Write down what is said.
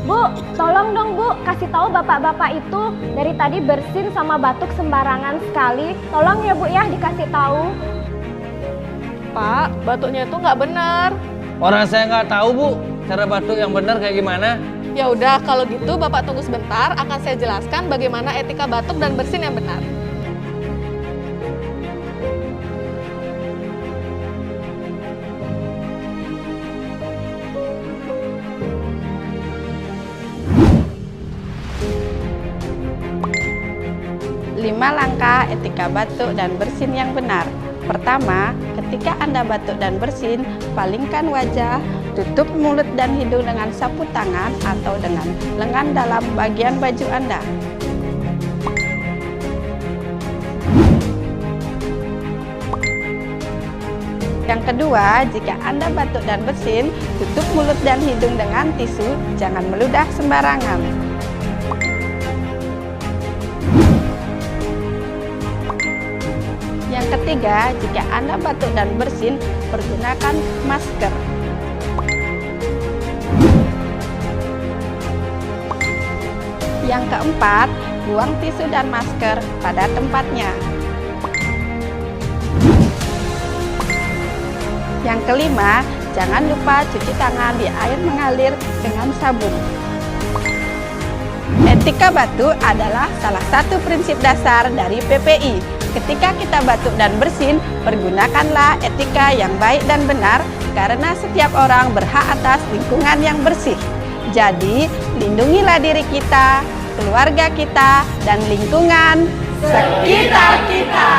Bu, tolong dong Bu, kasih tahu bapak-bapak itu dari tadi bersin sama batuk sembarangan sekali. Tolong ya Bu ya dikasih tahu. Pak, batuknya itu nggak benar. Orang saya nggak tahu Bu, cara batuk yang benar kayak gimana. Ya udah, kalau gitu Bapak tunggu sebentar, akan saya jelaskan bagaimana etika batuk dan bersin yang benar. Lima langkah etika batuk dan bersin yang benar. Pertama, ketika Anda batuk dan bersin, palingkan wajah, tutup mulut dan hidung dengan sapu tangan atau dengan lengan dalam bagian baju Anda. Yang kedua, jika Anda batuk dan bersin, tutup mulut dan hidung dengan tisu, jangan meludah sembarangan. Yang ketiga, jika Anda batuk dan bersin, pergunakan masker. Yang keempat, buang tisu dan masker pada tempatnya. Yang kelima, jangan lupa cuci tangan di air mengalir dengan sabun. Etika batuk adalah salah satu prinsip dasar dari PPI. Ketika kita batuk dan bersin, pergunakanlah etika yang baik dan benar karena setiap orang berhak atas lingkungan yang bersih. Jadi, lindungilah diri kita, keluarga kita, dan lingkungan sekitar kita.